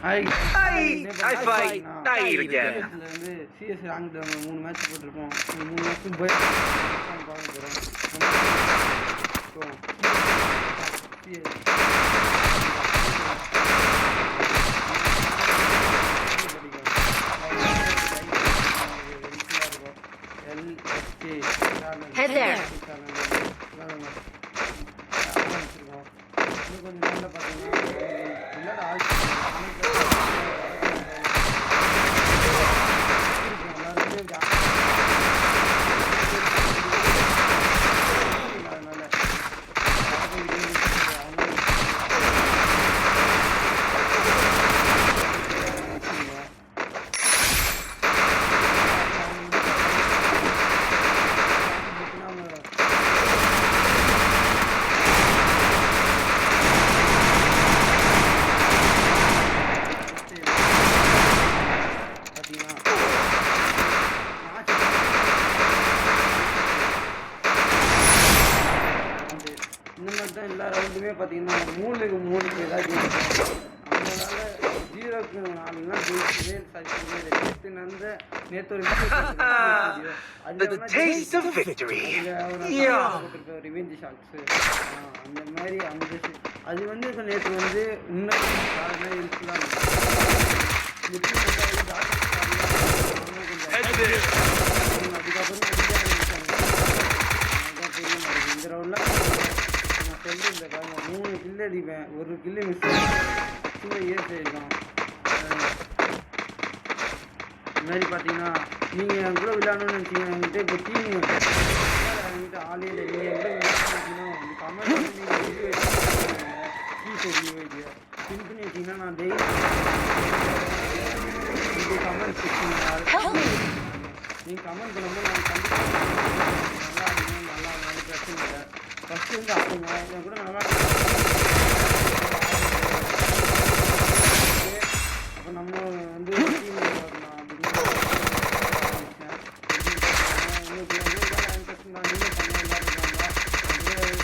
I fight. Die again. வந்து CS ரேங்க்ல 3 match போட்டுருக்கோம். 3 மேட்ச்சும் போய் பார்க்க போறோம். Head there. எல்லா ரவுண்டுமே பார்த்தீங்கன்னா 3க்கு 3 ஏதாவது அதனால 0க்கு 4லாம் ஜெயிச்சு நேற்று ஒரு ரிவெஞ்ச் ஷாட்ஸு அந்த மாதிரி அது வந்து இப்போ நேற்று வந்து இன்னும் யூஸ்ஃபுல்லாக அதுக்கப்புறம் இந்த ரவுண்டில் சொல்லி இந்த பாருங்க 3 கில்லு அடிப்பேன், ஒரு கில்லு மிஸ் சும்மா ஏற்றி அடிக்கும். இந்த மாதிரி பார்த்தீங்கன்னா நீங்கள் என் கூட விளையாடணும்னு நினச்சிங்க, என்கிட்ட இப்போ டீம் என்கிட்ட ஆளே இல்லை. நீங்கள் எங்கே விளையாடணும் கமெண்ட் பண்ணி நீங்கள் வீடியோ வைக்க பின் பண்ணி வச்சிங்கன்னா நான் டெய்லி கமெண்ட் செக்ஷன் நீங்கள் கமெண்ட் பண்ணும்போது நான் கண்டிப்பாக நல்லா பிரச்சனை இல்லை. ஃபஸ்ட்டு வந்து அவங்க என் கூட நல்லா அப்போ நம்ம வந்து டீம் வரலாம் அப்படின்னு இன்ட்ரெஸ்ட் தான் நீங்கள் பண்ண எல்லாருக்காங்க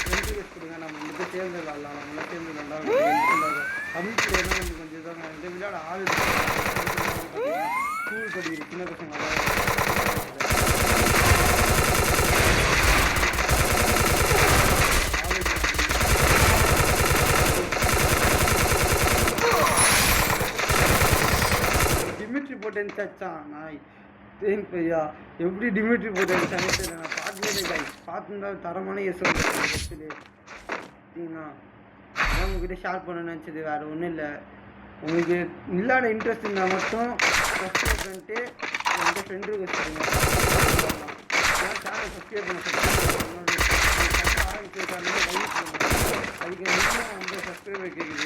ஃப்ரெண்டு யூஸ் கொடுங்க, நம்ம வந்து சேர்ந்து விளாட்லாம், நம்மளாம் சேர்ந்து விளாண்டா தமிழ் பிளேயர்னா நமக்கு கொஞ்சம் இதாங்க இந்த விளையாட ஆள் ஸ்கூல் படிக்கிற சின்ன பசங்க போட்டேன்னு சச்சான் நாய் தேன் பையா எப்படி டிமிட்ரி போட்டேன்னு சமைச்சு நான் பார்க்கவே காய் பார்த்துருந்தா தரமான சரிங்களா அதான் உங்ககிட்ட ஷேர் பண்ண நினச்சது வேறு ஒன்றும் இல்லை. உங்களுக்கு இல்லாத இன்ட்ரெஸ்ட் இருந்தால் மட்டும் சப்ஸ்கிரைப் பண்ணிட்டு எங்கள் ஃப்ரெண்டு வச்சுருங்க. சேனல் சப்ஸ்கிரைப் பண்ண அதுக்கு வந்து சப்ஸ்கிரைபர் கேட்குது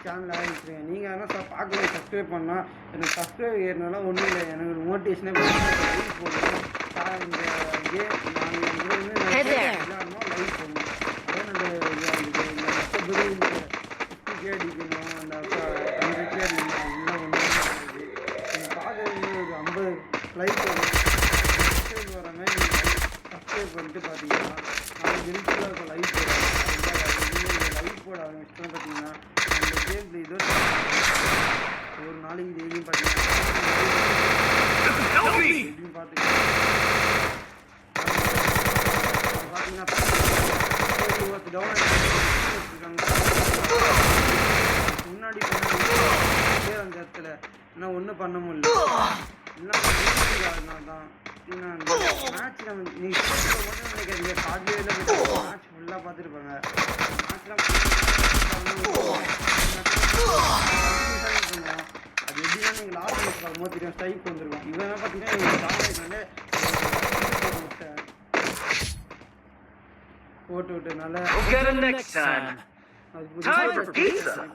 சேனல் ஆரம்பிச்சுருங்க. நீங்கள் ஆனால் பார்க்கணும் சப்ஸ்கிரைப் பண்ணால் எனக்கு சப்ஸ்கிரைப் ஏறினாலும் ஒன்றும் இல்லை, எனக்கு ஒரு மோட்டிவேஷனே லைக் போடணும். இந்த கேம் நான் விளையாடணும் லைக் போடணும். அதே நம்ம மற்றபடி இந்த 50K அடிக்கணும் அந்த 100K அடிக்கணும் அதெல்லாம் ஒன்றும் கிடையாது. நீங்கள் பார்க்குறது ஒரு 50 லைக் சப்ஸ்கிரைப் வர மாதிரி நீங்கள் சப்ஸ்கிரைப் பண்ணிட்டு பார்த்தீங்கன்னா நாளைக்கு ஹெல்ப்ஃபுல்லாக இருக்கும். லைக் போட லைக் போட ஆரம்பிச்சுன்னா பார்த்தீங்கன்னா அந்த கேம் இதோ ஒரு நாளைக்கு டெய்லியும் பார்த்தீங்கன்னா முன்னாடி அந்த இடத்துல ஆனால் ஒன்றும் பண்ண முடியல. அதனால தான் மேட்ச் நம்ம நீங்கள் மட்டும் நினைக்காதீங்க, கார்டியில் மேட்ச் ஃபுல்லாக பார்த்துருப்பாங்க. மேட்ச்லாம் அது எப்படின்னா நீங்கள் லாஸ்ட் மேட்ச் பார்க்கும்போது தெரியும் ஸ்ட்ரைக் வந்துருக்கும். இவன் பார்த்தீங்கன்னா எங்கள் டாக்டர் போட்டு விட்டனால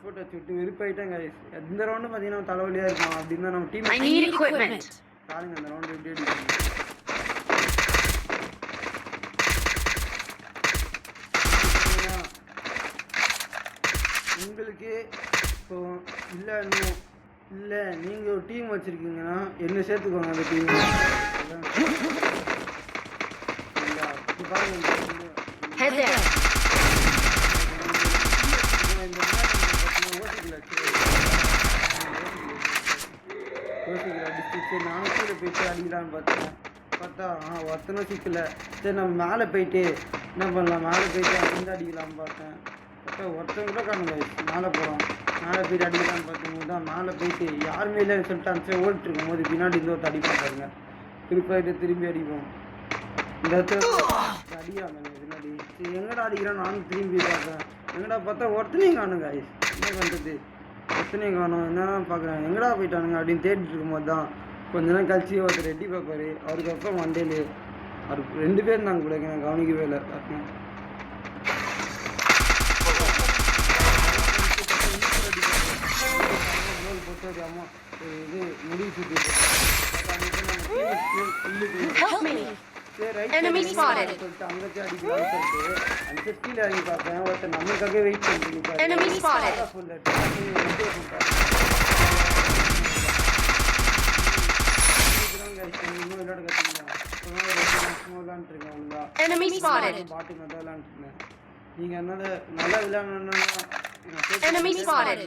போட்டு வச்சுட்டு விருப்பாயிட்டேன். எந்த ரவுண்டும் பார்த்தீங்கன்னா தலைவலியாக இருக்கும் அப்படின்னு நம்ம டீம் பாருங்க அந்த ரவுண்டு எப்படி அடிப்பாங்க. உங்களுக்கு இப்போ இல்லை நீங்கள் ஒரு டீம் வச்சுருக்கீங்கன்னா என்ன சேர்த்துக்கோங்க அந்த டீம். பாருங்க யோசிக்கல டிஸ்ட்ரிக்ட் சரி நானும் கீழே போயிட்டு அடிக்கலான்னு பார்த்தா ஒருத்தனும் சிக்கல சரி நம்ம மேலே போயிட்டு என்ன பண்ணலாம் மேலே போயிட்டு அங்கேருந்து அடிக்கலாம்னு பார்த்தேன் பார்த்தா ஒருத்தன் கூட காணுங்க மேலே போகிறோம் மேலே போயிட்டு அடிக்கலான்னு பார்க்கும்போது தான் மேலே போயிட்டு யாருமே இல்லைன்னு சொல்லிட்டு அந்த ஓடிட்டு இருக்கும்போது பின்னாடி இந்த ஒருத்தர் அடிப்பான் பாருங்க திரும்பி அடிப்போம் இந்த இடத்துல அடிக்கிறாங்க பின்னாடி சரி எங்கடா அடிக்கிறான் நானும் திரும்பி பார்க்குறேன் எங்கடா பார்த்தா ஒருத்தனையும் காணுங்க என்ன பண்ணுறது ஒருத்தனையும் காணும் என்னதான் பார்க்குறேன் எங்கடா போயிட்டானுங்க அப்படின்னு தேடிட்டு இருக்கும்போது தான் கொஞ்ச நேரம் கழிச்சு ஒருத்தர் ரெட்டி பார்ப்பாரு அவருக்கு அப்புறம் மண்டேலு அவருக்கு 2 பேர் நாங்கள் கூட நான் கவனிக்கவே இல்லை போட்டு அம்மா இது முடிவு சுற்றிட்டு சொல்லிட்டு அங்கே அடிக்கலாம்னு சொல்லிட்டு அந்த கீழே இறங்கி பார்த்தேன் ஒருத்தர் நம்மளுக்காகவே வெயிட் பண்ணிட்டு இன்னும் விளையாட கற்றுக்கலாம் பாட்டு மட்டும் விளையாண்டுருக்கேன் நீங்கள் அதனால நல்லா விளையாடணுன்னா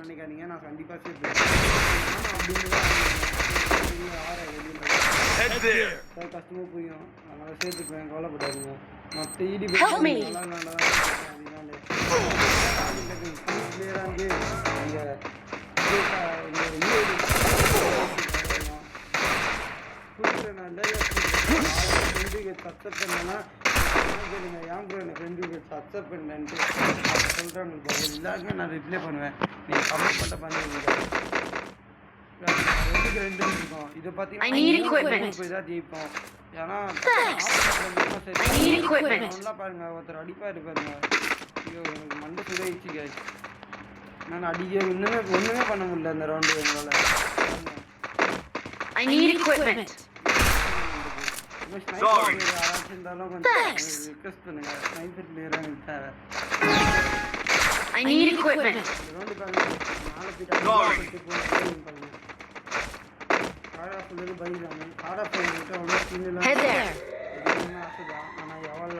நினைக்காதீங்க நான் கண்டிப்பாக சேர்த்துருக்கேன் கஷ்டமாக புரியும் அதனால சேர்த்துக்குவேன் கவலைப்படாதீங்க மற்ற ஈடி நல்லா கிளியராக சக்சப் பண்ணேன்னா கேளுங்க ஏன் ப்ரோ எனக்கு ஃப்ரெண்டுக்கு சக்சப் பண்ணேன்ட்டு சொல்கிறாங்க எல்லாருக்குமே நான் ரிப்ளை பண்ணுவேன் நீங்கள் கமெண்ட் மட்டும் பண்ணுவீங்க 2 இருக்கும் இதை பார்த்தீங்கன்னா போய் தான் ஜெயிப்போம் ஏன்னா நல்லா பாருங்க ஒருத்தர் அடிப்பாரு பாருங்க ஐயோ எனக்கு மண்டை சுதாயிடுச்சு கேஸ் நான் அடிக்க ஒன்றுமே பண்ண முடியல அந்த ரவுண்டு எங்களால் யாராச்சும் இருந்தாலும் கொஞ்சம் ரிக்வெஸ்ட் பண்ணுங்க ஸ்னைப்பர் பிளேயராக எனக்கு தேவை ரவுண்டு பாருங்க நாலு போயிட்டு பாருங்க காடா ஃபுல்லு பயந்தாங்க காடா ஃபுல்லிட்டு அவ்வளோ ஸ்கின்லாம் ஆசைதான் ஆனால் எவ்வளோ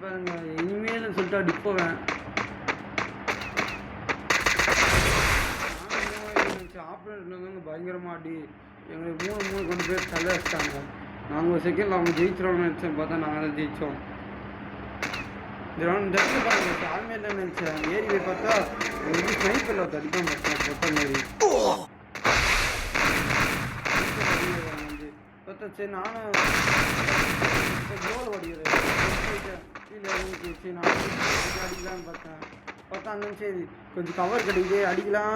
பாருங்க இனிமேல் சொல்லிட்டு அடி போவேன் ஆப்ரேட்டர் பயங்கரமாக அடி எங்களுக்கு 3 கொண்டு பேர் தலை வச்சிட்டாங்க நாங்கள் ஒரு செகண்ட் அவங்க ஜெயிச்சிரோம்னு நினச்சோம் பார்த்தா நாங்கள் தான் ஜெயித்தோம் இந்த ரவுண்ட் பாருங்க ஆளுமே இல்லைன்னு நினச்சேன் ஏறி போய் பார்த்தா ஒரு ஸ்னைப்பரில் ஒருத்தர் அடிக்காம பார்த்தேன் பொட்ட மாரி பார்த்தா சரி நானும் கோல் ஓடிக்கிறேன் கீழே இறங்கி சரி நானும் அடிக்கலான்னு பார்த்தா அங்கே சரி கொஞ்சம் கவர் கிடைக்குது அடிக்கலாம்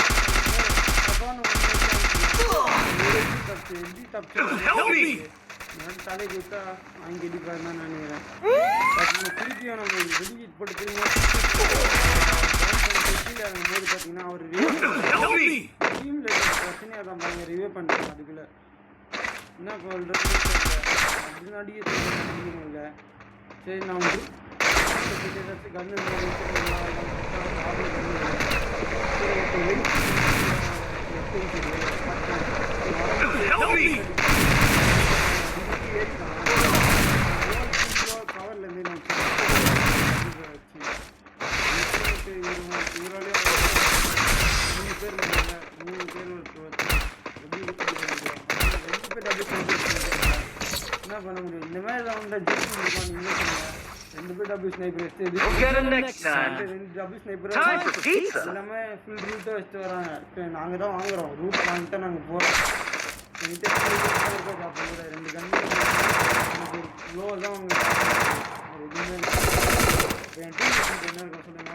தலை கொடுத்தா வாங்கி அடிப்பாரு தான் நான் நினைக்கிறேன் திருப்பியும் நம்ம வெளியிட்டு போட்டு திரும்ப போது பார்த்தீங்கன்னா அவர் டீமில் பிரச்சனையாக தான் பாருங்க ரிவ்யூ பண்ணுறாங்க அதுக்குள்ள என்ன சொல்கிறது அப்படின்னு அடிக்க இல்லை சரி நான் வந்து ஏதாச்சும் கண்ணு கவர்லேருந்து என்ன பண்ண முடியும் இந்த மாதிரி ரவுண்ட்ல டபுள் ஸ்னைப்பர் வச்சு டபுள் ஸ்னைப்பர் எல்லாமே ஃபுல் ரூட்டை வச்சுட்டு வராங்க நாங்கள் தான் வாங்குறோம் ரூட் வாங்கிட்டு நாங்கள் போகிறோம் என்கிட்ட 2 கண்ணு லோ தான் வாங்க எதுவுமே என் டீம் என்ன இருக்கும் சொல்லுங்க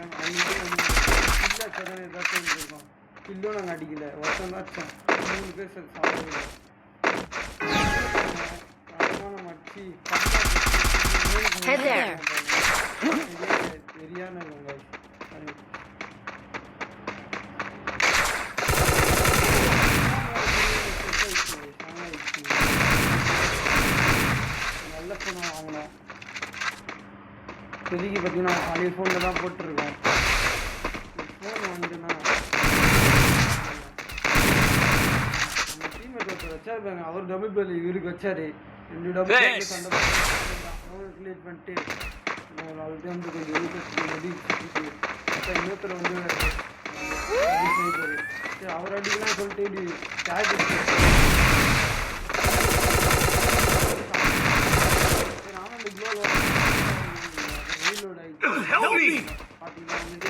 கில்லா சரண் ஏதாச்சும் இருக்கும் கில்லும் நாங்கள் அடிக்கல ஒருத்தம் தான் அடிச்சோம் 3 பேர் சாப்பிடவே மச்சி சரியான நல்ல ஃபோன் வாங்கினோம் இப்போதைக்கு பார்த்தீங்கன்னா பழைய ஃபோனில் தான் போட்டிருக்கோம் ஃபோன் வந்துன்னா டீம்மேட் ஒருத்தர் வச்சா தான் இருப்பாங்க. அவர் டபுள் பேல் இவருக்கு வச்சாரு. 2 டபுள் பேல் சண்டை அவரு கிளியர் பண்ணிட்டு அவர்கிட்ட வந்து கொஞ்சம் அப்போ இன்னொருத்தர் வந்து சரி அவர் அடிக்கலாம் சொல்லிட்டு இப்படி கேட் நானும் இந்த க்ளோல் ரீலோட் ஆகிட்டு பார்த்தீங்கன்னா வந்துட்டு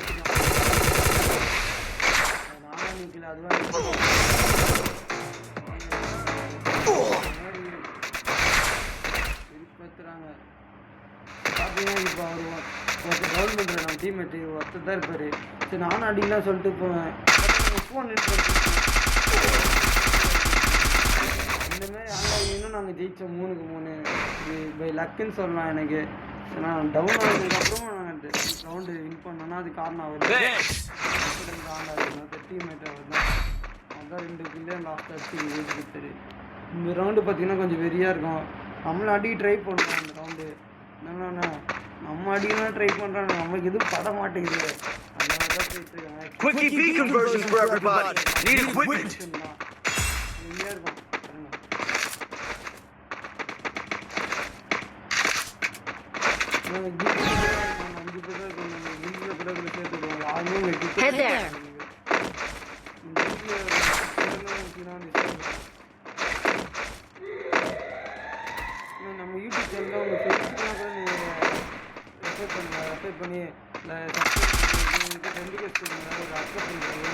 நானும் நிற்கல அதுவாக விருப்பத்துறாங்க பார்த்தீங்கன்னா இப்போ அவர் ஒருத்தர் கவர்மெண்ட்டில் நம்ம டீம்மேட்டு ஒருத்தர் தான் இருப்பார். சரி நானும் அடிக்கலாம் சொல்லிட்டு போவேன். ஃபோன் இந்த மாதிரி ஆன்லைனும் நாங்கள் ஜெயித்தோம் 3-3 பை லக்குன்னு சொல்லலாம். எனக்கு ஏன்னா டவுன் ஆனதுக்கப்புறம் நாங்கள் ரவுண்டு வின் பண்ணோன்னா அது காரணம் அவர் ஆண்டாது டீம்மேட் அவர் தான். அதான் 2 பிள்ளையும் லாஸ்ட் அடிச்சு ஜெயிச்சுட்டாரு. இந்த ரவுண்டு பார்த்தீங்கன்னா கொஞ்சம் வெறியாக இருக்கும். நம்மளும் அடிக்க ட்ரை பண்ணுறோம். இந்த ரவுண்டு என்னன்னா நம்ம அடிக்கலாம் ட்ரை பண்ணுறோம். நமக்கு எதுவும் பட மாட்டேங்குது. அதனால தான் போயிட்டு Quickie V conversion for everybody. Need equipment. வெறியாக இருக்கும். நம்ம யூடியூப் சேனலில் உங்கள் ஃபேஸ்புக்கெலாம் கூட ரெஃபர் பண்ணி சப்ஸ்கிரைப் 2 பேர் சொல்லுங்க ஒரு அக்செப்ட் பண்ணுறது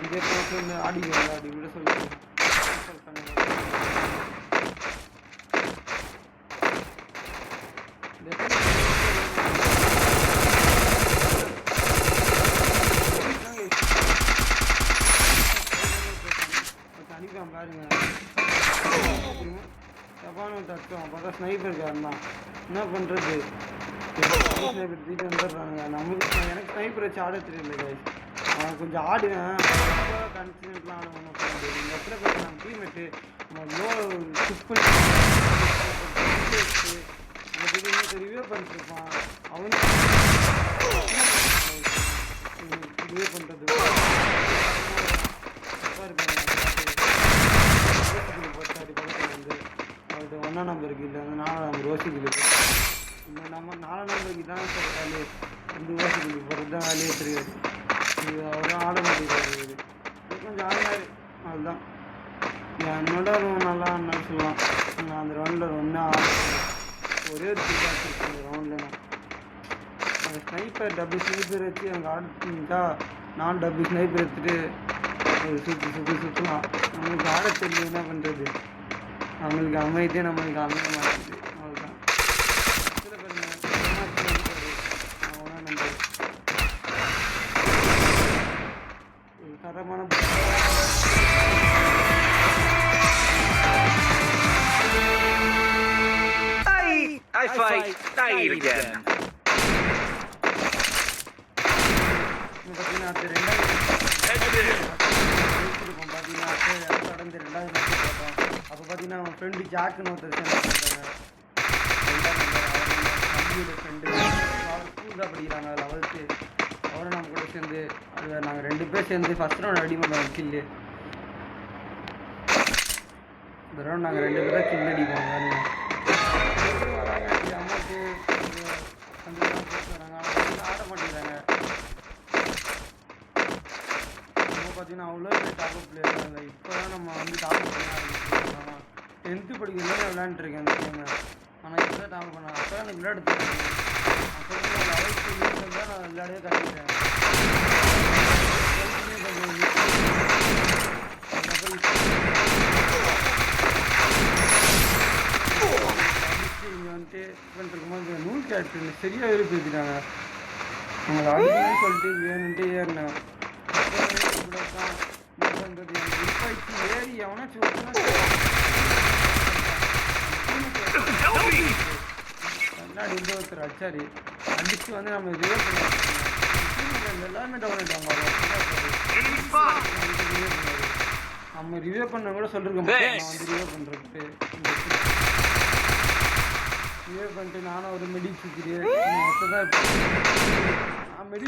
5 பேர் வந்து ஆடிக்கிறோம் அப்படி கூட சொல்லுங்கள் அனுப்பான் பாருங்க தப்பான தட்டும் பார்த்தா ஸ்னைப்பர் காரணம் என்ன பண்ணுறது ஸ்னைப்பர் தூக்கிட்டு வந்துடுறாங்க. நம்மளுக்கு எனக்கு ஸ்னைப்பர் வச்சு ஆட தெரியல கைஸ். அவன் கொஞ்சம் ஆடுவேன் கன்சிடென்ட்லாம் ஆட ஒன்றும் பண்ண முடியாது. இந்த இடத்துல பார்த்து நம்ம டீம்மேட்டு நம்ம லோ ஸ்கிப் பண்ணி அந்த பற்றி ரிவ்யூ பண்ணிட்டுருப்பான். அவனுக்கு ரிவ்யூ பண்ணுறது தப்பாக இருப்பாங்க. போட்டாடி பக்கத்தில் வந்து அவர்கிட்ட 1ஆம் நம்பருக்கு இல்லை வந்து 4ஆம் நம்பர் ஓசிக்கில் இந்த நம்ம 4ஆம் நம்பருக்கு தான் சார் வேலையே வந்து ஓசிக்கில் போகிறது தான் வேலையே தெரியாது. இது அவரும் ஆட மாட்டேங்கிறாரு. கொஞ்சம் ஆடினாரு அதுதான் என்னோட நல்லா என்ன சொல்லலாம். நான் அந்த ரவுண்டில் ஒன்றா ஒரே ஒரு ஃபீட்பேக் இருக்குது அந்த ரவுண்டில். அந்த ஸ்னைப்பர் டபுள் ஸ்னைப்பர் வச்சு எனக்கு ஆடிட்டா நான் டபுள் ஸ்னைப்பர் எடுத்துகிட்டு ஒரு சுற்றலாம். நம்மளுக்கு ஆட தெரியல என்ன பண்ணுறது. நம்மளுக்கு அமைதியே நம்மளுக்கு அமைய மாட்டேங்குது. அவ்வளோதான் அவனா நம்ம ஒரு தரமான I fight, die again. பார்த்தீங்கன்னா அடுத்த 2வது பார்த்தீங்கன்னா கடந்த 2வது மேட்ச் பார்த்தோம். அப்போ பார்த்தீங்கன்னா அவன் ஃப்ரெண்டு ஜாக்குன்னு ஒருத்தர் சேர்ந்து தம்பியோட ஃப்ரெண்டு அவர் ஸ்கூல் தான் படிக்கிறாங்க 11th. அவரும் நம்ம கூட சேர்ந்து அது நாங்கள் 2 பேர் சேர்ந்து ஃபஸ்ட் ரவுண்ட் அடி பண்ணோம் கில்லு. இந்த ரவுண்ட் நாங்கள் 2 பேர் தான் கில் அடிப்போம். அமௌண்ட்டு கொஞ்சம் போட்டு வராங்க. ஆனால் ஆட மாட்டேங்கிறாங்க. பார்த்தீங்கன்னா அவ்வளோ டாப்அப் பிளேயர் இல்லை. இப்போ தான் நம்ம வந்து டாப்அப் பண்ண ஆரம்பிச்சிருக்கோம். 10th படிக்கிறதே விளையாண்டுருக்கேன் அந்த கேமை. ஆனால் இப்போ தான் டாப்அப் பண்ணேன். அப்போ தான் எனக்கு விளையாட தெரியும். அப்போ வந்து 11th தான் நான் விளையாடவே கற்றுக்கிட்டேன். இங்கே வந்துட்டு பண்ணிருக்கும்போது நூல் கேரக்டர் சரியாக விருப்பிட்டாங்க. அவங்களை அடிக்கணும்னு சொல்லிட்டு வேணுன்ட்டு ஏறினேன். தான் என்ன பண்ணுறது எனக்கு விருப்பாயிடுச்சு. ஏறி எவனாச்சும் முன்னாடி இருந்து ஒருத்தர் அடிச்சாரு. அடிச்சு வந்து நம்ம ரிவே பண்ண எல்லாருமே டவுன் ஆகிட்டாங்க. நம்ம ரிவே பண்ண கூட சொல்லிருக்க மாட்டோம். நான் வந்து ரிவே பண்ணுறதுக்கு ரிவே பண்ணிட்டு நானும் ஒரு மெடி சுற்றிட்டு மொத்தம் தான் இருப்பேன். நான் மெடி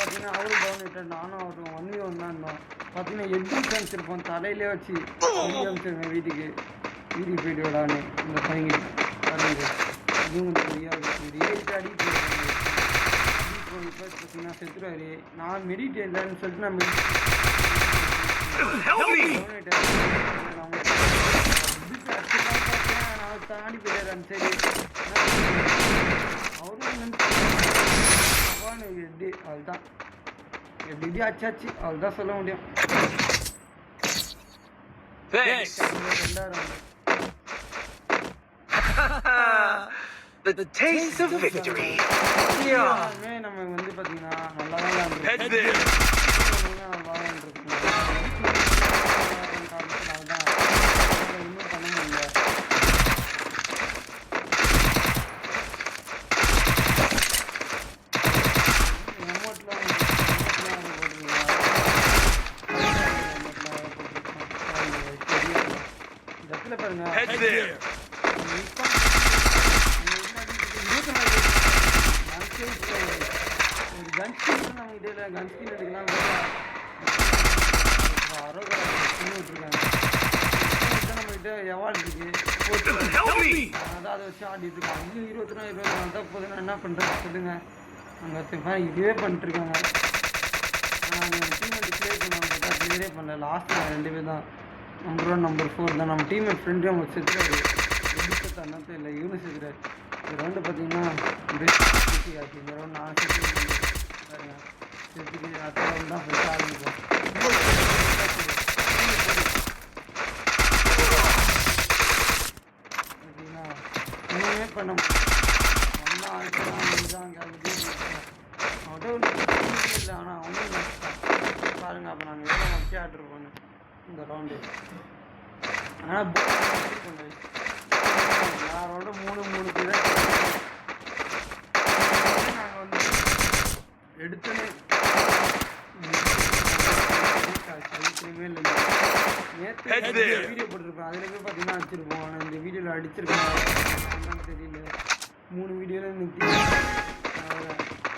பார்த்தீங்கன்னா அவரும் டவுன் ஆகிட்டார், நானும் அவரும் 1v1 தான் இருந்தோம். பார்த்தீங்கன்னா எப்படி காமிச்சிருப்போம் தலையிலே வச்சு காமிச்சிருங்க வீட்டுக்கு வீதி போயிட்டு விடான்னு இந்த பையன் பாருங்க. இதுவும் அடி இப்போ பார்த்தீங்கன்னா செத்துருவாரு. நான் மெடிடேட் இல்லைன்னு சொல்லிட்டு நான் தாண்டி போயிட்டாரு. சரி அவரும் எப்படி அவள்தான் எப்படி அச்சாச்சு அவள்தான் சொல்ல முடியும். The taste of victory. நம்ம வந்து பாத்தீங்கன்னா நல்லா தான் இன்னும் பண்ண முடியல. கன்ஸ்கின் எடுக்கலாம் நம்மகிட்ட எவார்டு இருக்கு அதான் அதை வச்சு ஆடிட்டு இருக்காங்க. இன்னும் 21 தான் போதுன்னா என்ன பண்ணுறது சொல்லுங்க. அங்கே இதுவே பண்ணிட்டுருக்காங்க. ஆனால் டீம்மேட் கிளியர் பண்ணுவாங்க பார்த்தா கிளியரே பண்ணல. லாஸ்ட்டு 2 பேர் தான் நம்பர் 1 நம்பர் 4 தான். நம்ம டீம்மேட் ஃப்ரெண்டு அவங்க செத்துறாரு. எப்படி செத்தாருன்னா இல்லை இவனு செத்துறாரு. இந்த ரவுண்டு பார்த்தீங்கன்னா ஆச்சு. இந்த ரவுண்ட் நான் செத்துக்கு அடுத்த ரவுண்ட் தான் ஃபஸ்ட் ஆரம்பிப்போம். பார்த்தீங்கன்னா ஒன்றுமே பண்ண ஒன்றா ஆயிடுச்சுதான் இல்லை. ஆனால் ஒன்றும் பாருங்கள். அப்போ நாங்கள் எவ்வளோ மக்கிய ஆட்ருப்போம் இந்த ரவுண்டு. ஆனால் நான் ரவுண்டு 3 பேர் நாங்கள் வந்து எடுத்தோன்னே சைக்கிளுமே இல்லை. நேற்று வீடியோ போட்டிருப்பேன், அதில் போய் பார்த்தீங்கன்னா அடிச்சிருப்போம். ஆனால் இந்த வீடியோவில் அடிச்சிருக்கேன் தெரியல. 3 வீடியோவில் நிறுத்தி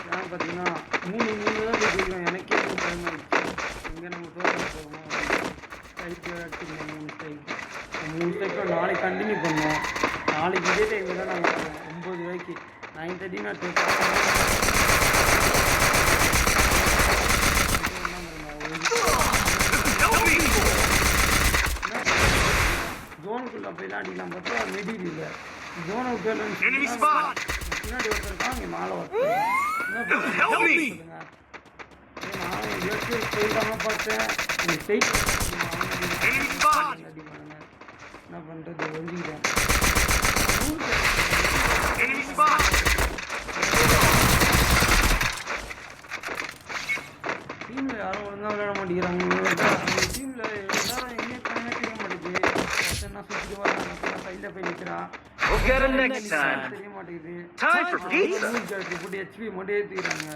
ஏன்னா பார்த்தீங்கன்னா 3 தான் போயிருக்கோம். எனக்கே ஒரு டைம் ஆகிடுச்சு. எங்கே நம்ம டோட்டல் போகணும் ஸ்ட்ரைக்கு அடிச்சிருந்தோம். 3 ஸ்ட்ரைக்கும் நாளைக்கு கண்டினியூ பண்ணோம். நாளைக்கு இதே டைமில் தான் நாங்கள் 9 ரூபாய்க்கு 9:30 நான் ஜோனுக்குள்ளே போய் அடிக்கலாம் பார்த்தா மெடியில் இல்லை. ஜோனை விட்டு பின்னாடி ஒருத்தர் இருக்கான். இங்கே மாலை ஒருத்தர் சொல்லுங்க. நான் எங்கேயாச்சும் போயிடாமல் பார்த்தேன். ஸ்ட்ரைட் அடி பண்ணுங்க. என்ன பண்ணுறது ஒழிஞ்சிக்கிட்டேன். டீமில் யாரும் ஒழுங்காக விளையாட மாட்டேங்கிறாங்க. டீமில் எல்லாரும் எங்கேயும் கணக்கு மாட்டேங்குது. என்ன சுற்றிட்டு வராங்க சைடில் போய் நிற்கிறான். தெரிய மாட்டேங்குது. போட்டு ஹெச்பி மட்டும் ஏற்றிக்கிறாங்க.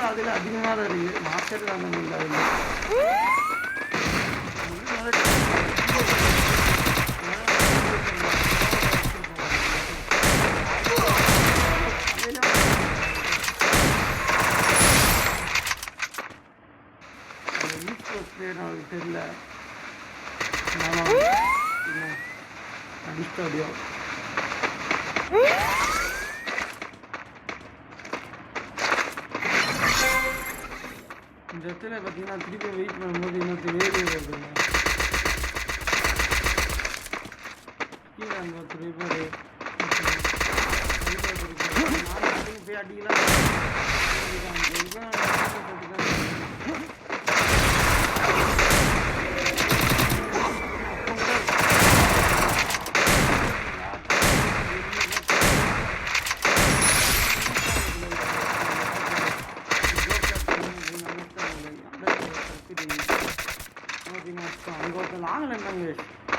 அதில் அதிகமாக தான் இருக்குது. மாஸ்டர் அந்த அதில் எனக்கு தெரியல. அடிஸ்டாடியோ இந்த இடத்துல பார்த்தீங்கன்னா திருப்பி வெயிட் பண்ணும்போது இன்னொரு வேறு வருதுங்க. கீழே அந்த ஒருத்தர் பேர் போய் அடிக்கலாம்.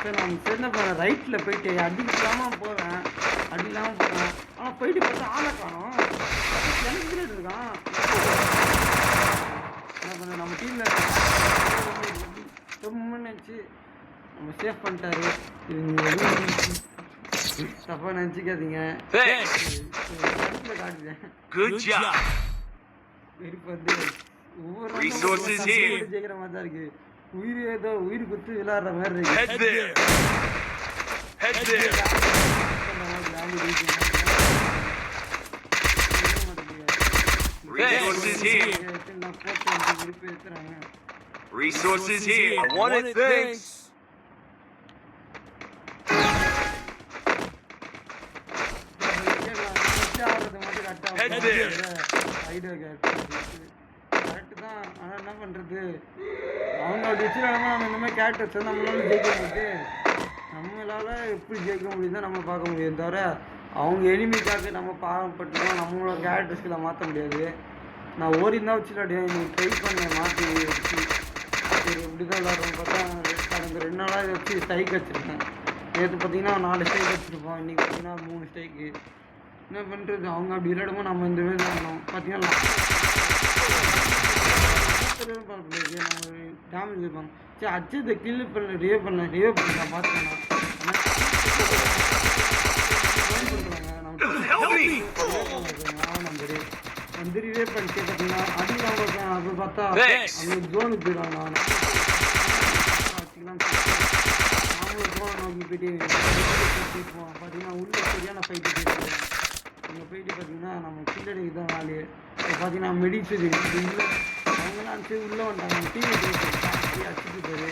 சரி நம்ம என்ன பண்ண ரைட்டில் போயிட்டு அடிக்கலாமல் போகிறேன் அடிக்கலாமல் போகிறேன் ஆனால் போயிட்டு பார்த்தா ஆளை காணும் எனக்கு இருக்கான் என்ன பண்ண நம்ம டீமில் ரொம்ப நினச்சி நம்ம சேஃப் பண்ணிட்டாரு இது நீங்கள் எதுவும் தப்பாக நினச்சிக்காதீங்க காட்டுறேன் வெறுப்பு வந்து ஒவ்வொரு ஜெயிக்கிற மாதிரி தான் இருக்கு உயிர் ஏதோ உயிர் குத்து விளையாடுற மாதிரி இருக்கு Resources here. I wanted things. Head there. Correct தான் ஆனால் என்ன பண்ணுறது அவங்க அப்படி வச்சுருக்காங்க நம்ம இந்த மாதிரி கேரக்டர்ஸ் வந்து நம்மளால ஜெயிக்க முடியுது நம்மளால் எப்படி ஜெயிக்க முடியுது தான் நம்ம பார்க்க முடியும் தவிர அவங்க எளிமைக்காக நம்ம பாவப்பட்டுருக்கோம் நம்மளோட கேரக்டர்ஸ்களை மாற்ற முடியாது நான் ஓடி தான் வச்சு விளையாடுவேன் இன்னைக்கு ட்ரை பண்ணேன் மாற்றி வச்சு சரி இப்படி தான் விளையாடுறோம் பார்த்தா கடந்த 2 நாளாக வச்சு ஸ்ட்ரைக் வச்சுருக்கேன் நேற்று பார்த்தீங்கன்னா 4 ஸ்ட்ரைக் வச்சுருப்போம் இன்றைக்கி பார்த்தீங்கன்னா 3 ஸ்ட்ரைக்கு என்ன பண்ணுறது அவங்க அப்படி விளையாடும்போது நம்ம இந்த மாதிரி பண்ணோம் பார்த்தீங்கன்னா நம்ம டேமேஜ் இருப்பாங்க சரி அச்சத்தை கில்லு பண்ண ரிவே பண்ண பார்த்தேன் நம்ம வந்து ரிவே பண்ணிட்டு பார்த்தீங்கன்னா அடிவாங்க அப்போ பார்த்தா அவங்க ஜோனுக்கு போயிடுவாங்க அவங்களும் ஜோனை நோக்கி போயிட்டு பார்த்தீங்கன்னா உள்ள சரியான ஃபைட்டு போயிட்டு அங்கே போயிட்டு பார்த்தீங்கன்னா நம்ம கில்லடிக்கு தான் வேலையே இப்போ பார்த்தீங்கன்னா மெடிசன் இல்லை அவங்களாம் அனுப்பிச்சு உள்ளே வந்துட்டாங்க டிவி அடிச்சுட்டு போயிரு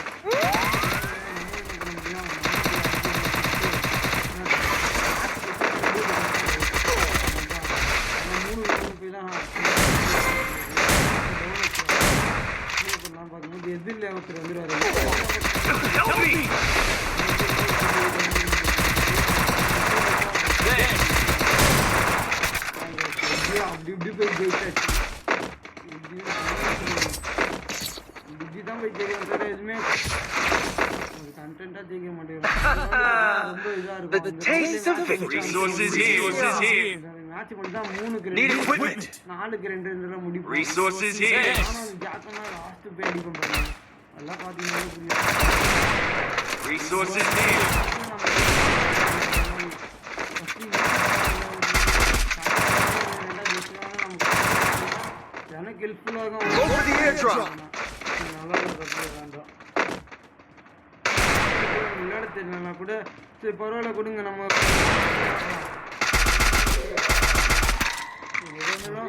பார்க்கும்போது எதிரில் ஒருத்தர் வந்துடுவார் அப்படி இப்படி போய் ஜெயிச்சாச்சு இப்படி தான் போய் ஜெயிக்கிறோம் சார் எதுவுமே கண்டென்ட்டாக ஜெயிக்க மாட்டேங்கிறோம் ரொம்ப இதாக இருக்கும் மேட்ச் பண்ணி தான் 3-2 4-2 முடிப்போம் ஆனால் ஜாக்கனா லாஸ்ட்டு போய் அடிப்போம் பாருங்க எல்லாம் பார்த்தீங்கன்னா எனக்கு ஹெல்ப்ஃபுல்லாக நல்லா வேண்டாம் விளையாட தெரியலனா கூட சரி பரவாயில்ல கொடுங்க நம்ம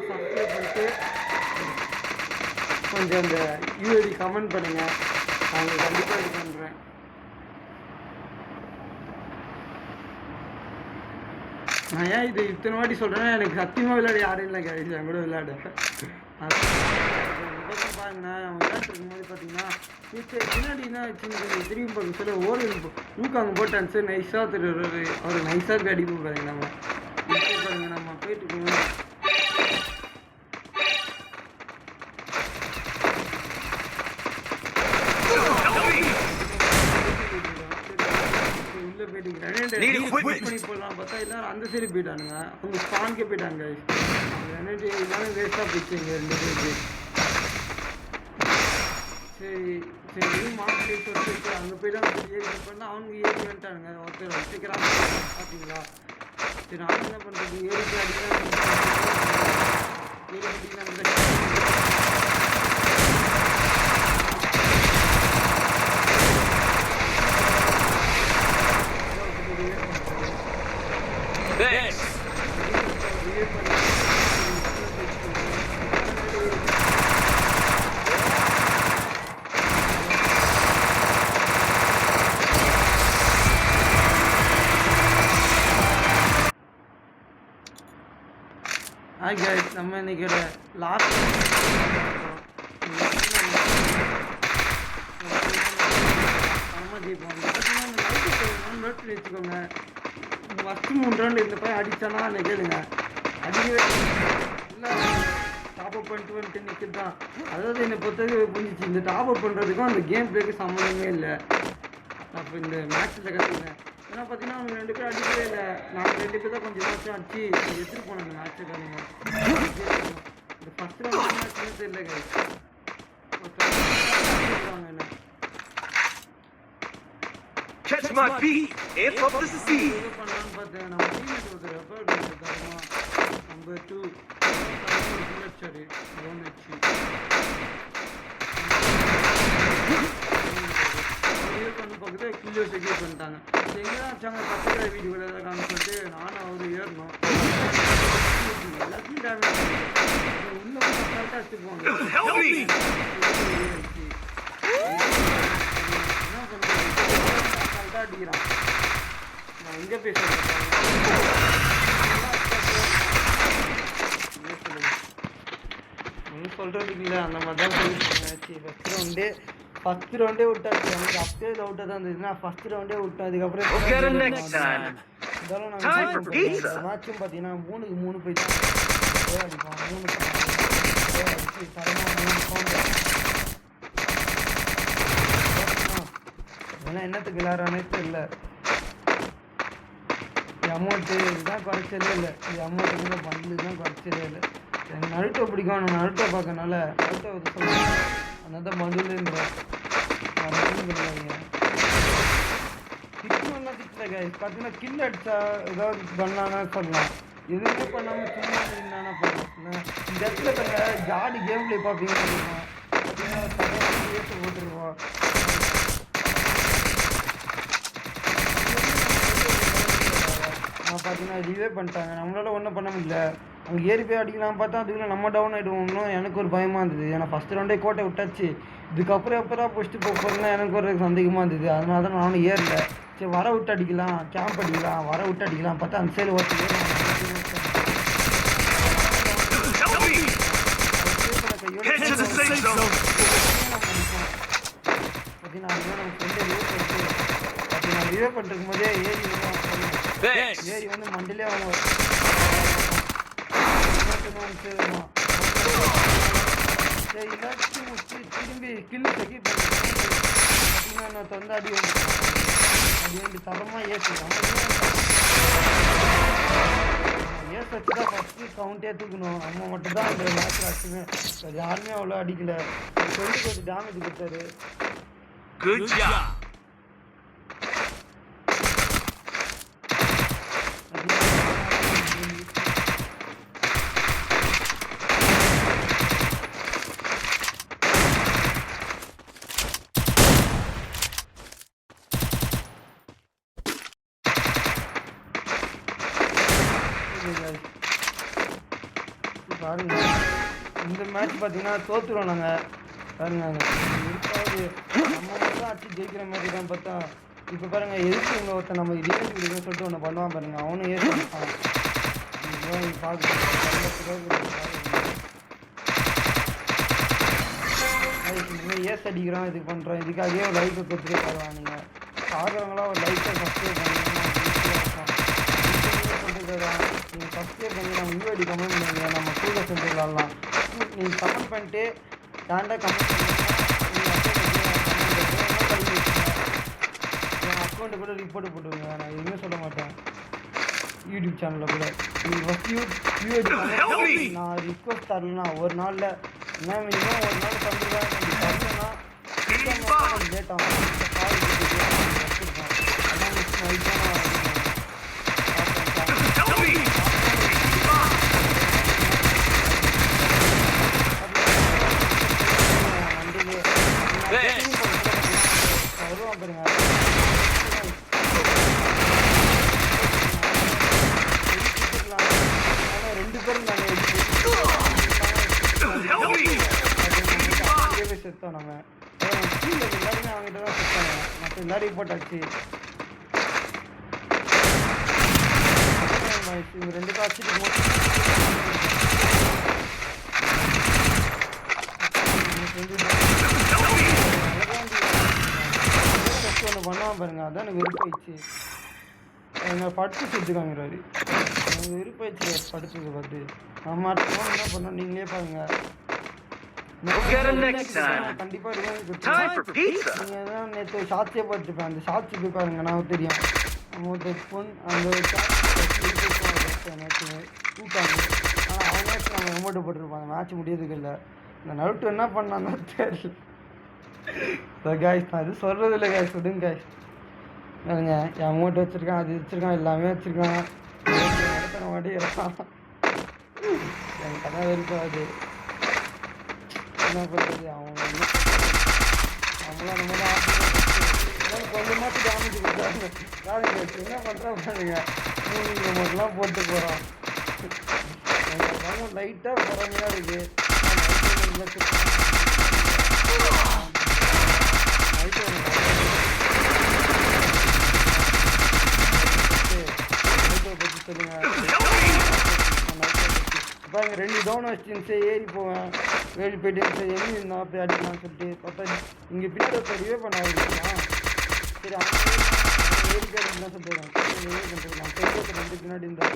சப்ஸ்கிரைப் பண்ணிட்டு கொஞ்சம் அந்த யூஐடி கமெண்ட் பண்ணுங்கள் நான் கண்டிப்பாக இது பண்ணுறேன் நான் ஏன் இது இத்தனை வாட்டி சொல்கிறேன்னா எனக்கு சத்தியமாக விளையாட யாரும் இல்லை கிடையாது என் கூட விளையாட பாருங்கண்ணா அவன் விளையாட்டுருக்கும் போது பார்த்தீங்கன்னா பின்னாடி என்ன வச்சுன்னு திரும்பி பார்க்க சொல்ல ஓடி ஊக்காங்க போட்டான் சார் நைஸாக அவர் நைஸாக போய் அடிப்போம் பாருங்க நம்ம பாருங்க நம்ம போயிட்டு இருக்கோம் போடலாம் பார்த்தா எல்லாரும் அந்த சைடு போயிட்டானுங்க அவங்க ஸ்பான்கே போயிட்டாங்க எல்லாரும் வேஸ்ட்டாக போயிடுச்சு எங்கள் 2 பேருக்கு சரி சரி மார்க்கெட் சொல்லிட்டு அங்கே போய்தான் ஏறி பண்ணால் அவங்க ஏறி வந்துட்டானுங்க ஒருத்தர் வச்சுக்கிறாங்க பார்த்தீங்களா சரி நான் என்ன பண்ணுறது ஏறிட்டு அடிக்கலாம் ஹாய் கைஸ் நம்ம இன்னைக்கு லாஸ்ட் நோட்டில் வச்சுக்கோங்க ஃபஸ்ட்டு 3 ரவுண்டு இந்த பையன் அடித்தானா கேளுங்க அடிக்கவே இல்லை டாப் அப் பண்ணிட்டு வந்துட்டு நிற்கிறது தான் அதாவது என்னை பொறுத்தவரைக்கும் புரிஞ்சிச்சு இந்த டாப் அப் பண்ணுறதுக்கும் அந்த கேம் பிளேக்கு சம்மந்தமே இல்லை அப்போ இந்த மேட்ச்சில் கற்றுக்கிட்டேன். ஏன்னா பார்த்தீங்கன்னா அவங்க 2 பேரும் அடிக்கவே இல்லை. நாங்கள் 2 பேர் தான் கொஞ்சம் மாதம் அடிச்சு எடுத்துகிட்டு போனோம் இந்த மேட்ச்சை பாருங்க. இந்த ஃபஸ்ட் ரவுண்ட் மேட்ச்னு தெரியல guys. என்ன Catch my feet and up to the sea. பண்ணலான்னு பார்த்தேன். நம்ம டீமேட் ஒருத்தர் ரெஃபர் பண்ணிருக்காருமா நம்பர் 2 சரி லோன் வச்சு பண்ணி பார்க்குறது கில்லோ செக்யூர் பண்ணிட்டாங்க. எங்கேதான் வச்சாங்க பக்கத்தில் வீடியோவில் ஏதாவது காமிச்சிட்டு நானும் அவர் ஏறணும் எல்லாத்தையும் டேமேஜ் உள்ள கரெக்டாக வச்சுக்குவாங்க. என்ன பண்ணுறது கரெக்டாக அடிக்கிறான். நான் எங்கே பேசுகிறேன் ஒன்றும் சொல்கிறதுக்கு இல்லை. அந்த மாதிரி தான் சொல்லிட்டு ஃபஸ்ட் ரவுண்டே விட்டாச்சு. எனக்கு அப்பயே டவுட்டாக தான் இருந்ததுன்னா ஃபஸ்ட் ரவுண்டே விட்டோம். அதுக்கப்புறம் இருந்தாலும் நாங்கள் மேட்சும் பார்த்தீங்கன்னா 3க்கு 3 போயிட்டு அடிப்போம். 3 அடிச்சு தரமாக 3 பவுண்டு அதெல்லாம் என்னத்துக்கு விளையாடுறானே தெரியல. அமௌண்ட்டு இதுதான் குறைச்சதே இல்லை. இது அமௌண்ட்டுக்குள்ள பண்டில் தான் குறைச்சதே இல்லை. எனக்கு நருட்டோ பிடிக்கும். நான் நருட்டோ பார்க்கறனால நருட்டோ சொல்லுவேன். அதனால தான் பண்டிலுன்றேன். கிடையாதுங்க திட்டணும்லாம் திட்டல கைஸ். பார்த்தீங்கன்னா கில் அடிச்சா ஏதாவது பண்ணலான்னா சொல்லலாம். எதுவுமே பண்ணாமல் சும்மா என்னன்னா பண்ணலாம். இந்த இடத்துல பாருங்க ஜாடி கேம் பிளே பார்ப்பீங்க பார்த்தீங்கன்னா ஏற்று போட்டுருவோம். பார்த்தீங்கன்னா ரிவே பண்ணிட்டாங்க. நம்மளால ஒன்றும் பண்ண முடியல. அங்கே ஏறி போய் அடிக்கலாம் பார்த்தா அதுக்குள்ள நம்ம டவுன் ஆகிடுவோம்னு எனக்கு ஒரு பயமாக இருந்தது. ஏன்னா ஃபஸ்ட்டு ரவுண்டே கோட்டை விட்டாச்சு. இதுக்கப்புறம் எப்போ பிடிச்சிட்டு போக போகிறேன்னா எனக்கு ஒரு சந்தேகமாக இருந்தது. அதனால தான் நானும் ஏறல. சரி வர விட்டு அடிக்கலாம், கேம்ப் அடிக்கலாம், வர விட்டு அடிக்கலாம் பார்த்தா அந்த சைடு ஓட்டு பார்த்தீங்கன்னா அதுதான் நம்ம ஃப்ரெண்டை ரிவே பண்ணிருக்கும் போதே ஏறி வந்து மண்டிலே அவங்க சரி எல்லாத்தையும் முடிச்சு திரும்பி கில்லு செக்கி பார்த்தீங்கன்னா நான் தொந்த அடி வந்து தரமாக ஏற்றிக்கலாம். ஏச வச்சு தான் ஃபஸ்ட்டு கவுண்டே தூக்கணும். நம்ம மட்டும் தான் அந்த மேட்ச்சில் அடிச்சுமே யாருமே அவ்வளோ அடிக்கலை. ஃப்ரெண்டுக்கு ஒரு டேமேஜ் கொடுத்தாரு. பாருங்க இந்த மேட்ச் பார்த்தீங்கன்னா தோற்றுருவோம் நாங்கள். பாருங்க இருக்காது நம்ம மட்டும் அடிச்சு ஜெயிக்கிற மாதிரி தான் பார்த்தா இப்போ பாருங்க எதுக்கு இவங்க ஒருத்தன் நம்ம ரிவெஞ்ச் கொடுக்குன்னு சொல்லிட்டு ஒன்று பண்ணுவான் பாருங்க. அவனும் ஏற்று ஏஸ் அடிக்கிறோம் இது பண்ணுறோம். இதுக்காகவே ஒரு லைஃபை கொடுத்துட்டே பாருவாங்க. நீங்கள் ஆகிறவங்களாம் ஒரு லைஃபை ஃபஸ்ட்டு பண்ணிங்கன்னா நீங்கள் ஃபஸ்ட்டே பண்ணி நம்ம யூஐடி கமெண்ட் பண்ணுங்க. நம்ம கூட செஞ்சு விளாட்லாம். நீங்கள் கமெண்ட் பண்ணிட்டு தாண்டா கமெண்ட் என் அக்கௌண்ட்டை கூட ரிப்போர்ட் போட்டுருங்க. நான் எதுவுமே சொல்ல மாட்டேன் யூடியூப் சேனலில் கூட. நீங்கள் ஃபஸ்ட் யூஐடி கமெண்ட் நான் ரிக்வஸ்ட் தரலன்னா ஒரு நாளில் என்ன மினிமம் ஒரு நாள் தந்துடுவேன். தரலன்னா லேட் ஆகும். அதான் வருவான் பாருங்க. ரெண்டு பேரும் நாங்கள் செத்தோம். நம்ம எல்லாருமே அவங்ககிட்ட தான் செத்தாங்க. மற்ற எல்லாரும் ரிப்போர்ட் ஆச்சு. இவங்க 2 காட்சிக்கு ஒன்று பண்ணுவான் பாருங்க. அதான் எனக்கு விருப்பாயிடுச்சு. அவங்க படுத்து செத்துக்காங்கிறாரு. எனக்கு விருப்பாயிடுச்சு படுத்தது பார்த்து. நம்ம அடுத்த என்ன பண்ணோம் நீங்களே பாருங்க. We'll get him next time. கண்டிப்பா ரிவெஞ்ச் Time for pizza. நீங்க தான் நேற்று ஷார்ட்ஸே பார்த்துருப்பேன் அந்த ஷார்ட்ஸ் போய் பாருங்க நான் தெரியும் அவங்க பொன் அந்த எனக்கு கூட்டாங்க ஆனால் அவங்க அவங்க அமௌண்ட்டு போட்டிருப்பாங்க மேட்ச் முடியறதுக்கு இல்லை இந்த நடுட்டு என்ன பண்ணான்னு தெரியல காய்ஸ் நான் இது சொல்கிறது இல்லை காய்ஸ் விடுங்க காய்ஸ் பாருங்க என் அமௌண்ட் வச்சுருக்கான் அது வச்சுருக்கான் எல்லாமே வச்சுருக்கான் நடத்துகிற மாட்டி இருக்கான் என் கதை இருக்காது என்ன பண்ணுறது அவங்க என்ன நம்மளாம் நம்ம தான் கொஞ்சமாச்சு டேமேஜ் கொடுத்தாங்க காலேஜ் என்ன பண்ணுறா பாருங்க மூணு மட்டும்லாம் போட்டு போகிறோம் எங்களுக்கு லைட்டாக பொறாமையாக இருக்குது பற்றி சொல்லுங்கள் பாருங்க 2 டவுன் வச்சுருந்துச்சு ஏறி போவேன் வேலி போயிட்டு எங்கே இருந்தால் போய் அடிக்கலாம்னு சொல்லிட்டு பார்த்தா இங்கே பின்னாடி சரிவே பண்ண ஆரம்பிக்கலாம் சரி அவங்க ஏறி போய் அடிக்கலாம் சொல்லிட்டு நான் பெரிய வந்து பின்னாடி இருந்தால்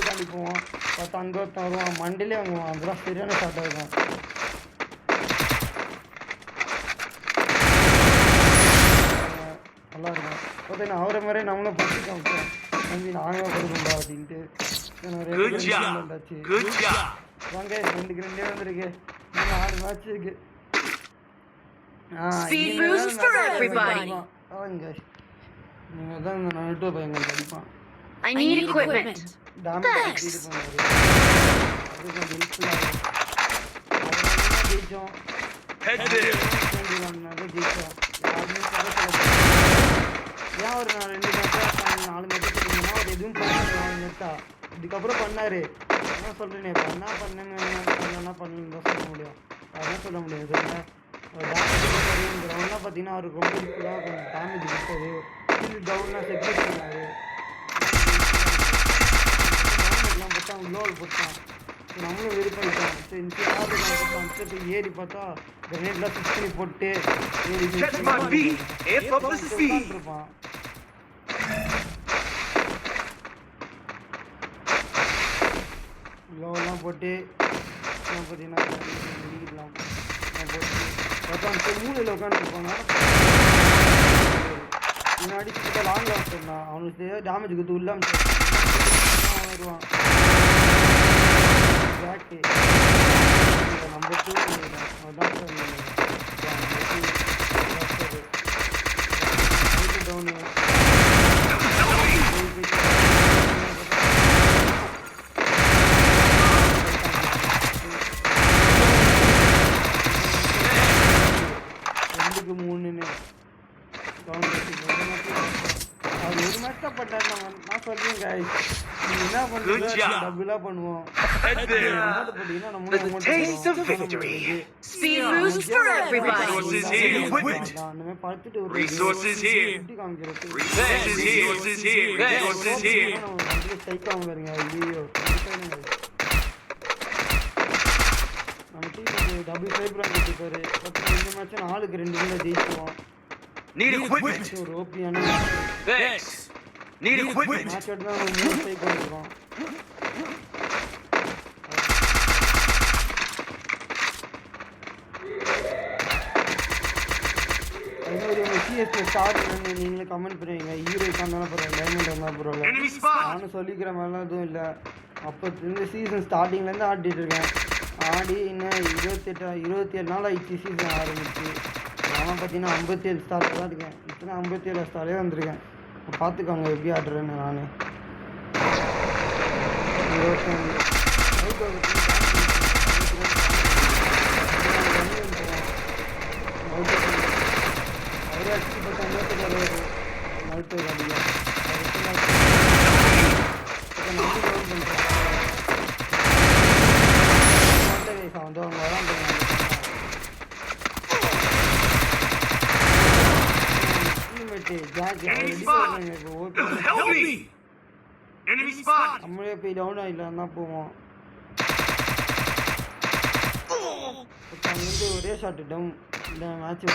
தாண்டி போவோம் பார்த்தா அங்கே ஒருத்தன் வருவான் மண்டிலே வாங்குவான் அதெல்லாம் சரியான ஷார்ட் ஆகிடும் நல்லா இருக்கும் பார்த்தீங்கன்னா அவரை மாதிரியே நம்மளும் பற்றி காமிச்சோம் நம்பி நாங்கள் கொடுக்கணும்டா அப்படின்ட்டு வாங்க 2-2 வந்திருக்கு 4 மேட்ச் இருக்கு நீங்கள் தான் இந்த நைட்டோ பையங்க அடிப்பான் டேமேஜ் இது பண்ணுவார் ஜெயிச்சோம் ஜெயிச்சோம் ஏன் ஒரு 2 மேட்சா 4 மேட்சா சொல்லிங்கன்னா அவர் எதுவும் பண்ணா இதுக்கப்புறம் பண்ணார் என்ன சொல்கிறேனே பண்ணேன்னு பண்ணலன்னு தான் சொல்ல முடியும் அதான் சொல்ல முடியும் சொல்லுங்கள் கிரவுண்ட்லாம் பார்த்தீங்கன்னா அவருக்கு ரொம்ப யூஸ்ஃபுல்லாக கொஞ்சம் டேமேஜ் கொடுத்தாரு டவுன்லாம் செக்யூர் பண்ணார் எல்லாம் பார்த்தா க்ளோவல் போட்டான் நம்மளும் வெறுப்பாயிட்டோம் சரி போட்டான் ஏறி பார்த்தா கிரனேட்லாம் ஃபிக்ஸ் பண்ணி போட்டு இருப்பான் க்ளோவெல்லாம் போட்டு பார்த்தீங்கன்னா வெளியிடலாம் போட்டு பார்த்தா மூலையில் உட்காந்துருப்பாங்க முன்னாடி கிட்ட லாங்கில் வச்சிருந்தான் அவனுக்கு டேமேஜ் கொடுத்து உள்ள வருவான் பேக்கு நம்பர் 2 அதான் டவுனு அது ஒரு மேட்ச் தான் பண்ணார் நான் சொல்றேன் guys நீங்க என்ன பண்றீங்க டபுளா பண்ணுவோம் போட்டீங்கன்னா நம்ம நம்ம பார்த்துட்டு ஒரு சைக்காம பாருங்க ஐயோ நம்ம டீம் டபுள் ஃபைபர் கொடுத்துப்பாரு இந்த match 4-2 ஜெயிச்சுவோம் Need equipment. Thanks. Need equipment. Match எடுத்து தான் 3 ஸ்ட்ரைக் பண்ணிருக்கோம் சிஎஸ்ல ஸ்டார்ட் பண்ணி நீங்களே கமெண்ட் பண்ணுவீங்க ஹீரோ இருந்தாலும் பரவாயில்ல டைமண்ட் இருந்தாலும் பரவாயில்ல நானும் சொல்லிக்கிற மாதிரிலாம் எதுவும் இல்லை அப்போ இந்த சீசன் ஸ்டார்டிங்லேருந்து ஆடிட்டு இருக்கேன் ஆடி இன்னும் 27 நாள் ஆயிடுச்சு சீசன் ஆரம்பிச்சு நான் பார்த்தீங்கன்னா 57 ஸ்டாரில் தான் இருக்கேன் இப்போ 57 ஸ்டாரே வந்திருக்கேன் பார்த்துக்கோங்க எப்படி ஆடுறேன்னு நான் அவரே அடிச்சு பார்த்தா நடுத்து அடிக்க வந்து அவங்க வராங்க நம்மளே போய் டவுன் ஆகிடலாம் தான் போவோம் அங்கேருந்து ஒரே ஷாட்டு டவுன் இந்த மேட்ச்